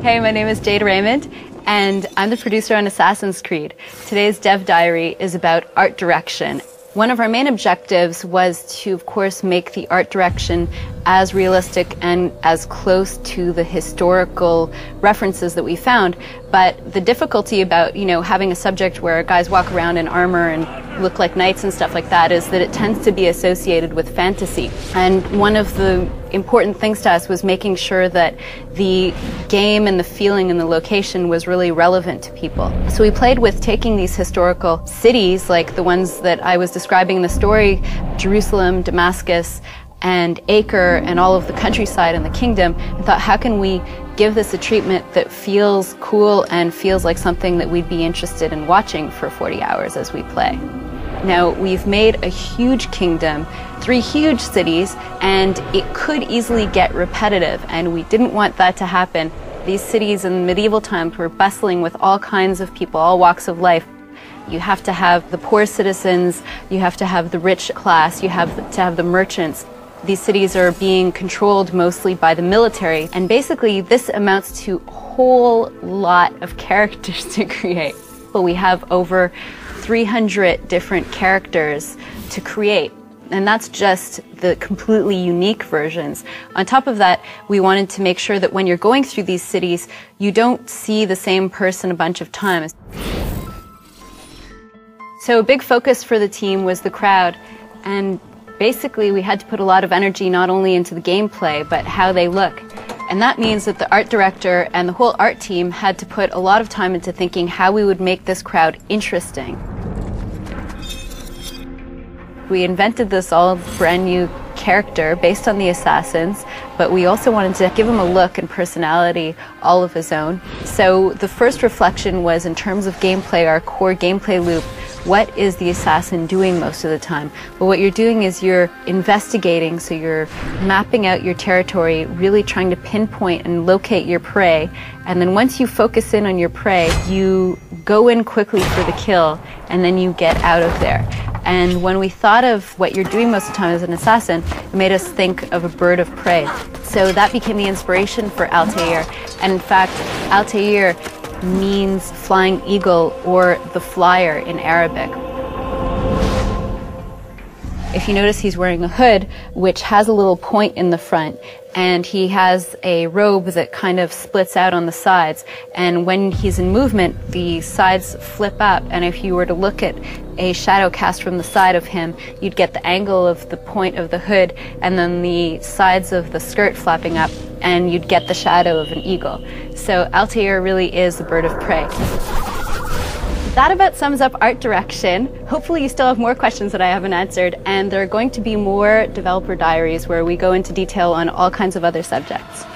Hey, my name is Jade Raymond, and I'm the producer on Assassin's Creed. Today's Dev Diary is about art direction. One of our main objectives was to, of course, make the art direction as realistic and as close to the historical references that we found. But the difficulty about, having a subject where guys walk around in armor and look like knights and stuff like that is that it tends to be associated with fantasy. And one of the important things to us was making sure that the game and the feeling and the location was really relevant to people. So we played with taking these historical cities, like the ones that I was describing in the story, Jerusalem, Damascus, and Acre, and all of the countryside and the kingdom, and thought, how can we give this a treatment that feels cool and feels like something that we'd be interested in watching for 40 hours as we play. Now, we've made a huge kingdom, 3 huge cities, and it could easily get repetitive, and we didn't want that to happen. These cities in medieval times were bustling with all kinds of people, all walks of life. You have to have the poor citizens, you have to have the rich class, you have to have the merchants. These cities are being controlled mostly by the military, and basically this amounts to a whole lot of characters to create. But we have over 300 different characters to create, and that's just the completely unique versions. On top of that, we wanted to make sure that when you're going through these cities, you don't see the same person a bunch of times. So a big focus for the team was the crowd, and basically we had to put a lot of energy not only into the gameplay, but how they look. And that means that the art director and the whole art team had to put a lot of time into thinking how we would make this crowd interesting. We invented this all brand new character based on the assassins, but we also wanted to give him a look and personality all of his own. So the first reflection was, in terms of gameplay, our core gameplay loop, what is the assassin doing most of the time? Well, what you're doing is you're investigating, so you're mapping out your territory, really trying to pinpoint and locate your prey, and then once you focus in on your prey, you go in quickly for the kill, and then you get out of there. And when we thought of what you're doing most of the time as an assassin, it made us think of a bird of prey. So that became the inspiration for Altair. And in fact, Altair means flying eagle, or the flyer in Arabic. If you notice, he's wearing a hood which has a little point in the front, and he has a robe that kind of splits out on the sides, and when he's in movement the sides flip up, and if you were to look at a shadow cast from the side of him, you'd get the angle of the point of the hood and then the sides of the skirt flapping up, and you'd get the shadow of an eagle. So Altair really is the bird of prey. That about sums up art direction. Hopefully you still have more questions that I haven't answered, and there are going to be more developer diaries where we go into detail on all kinds of other subjects.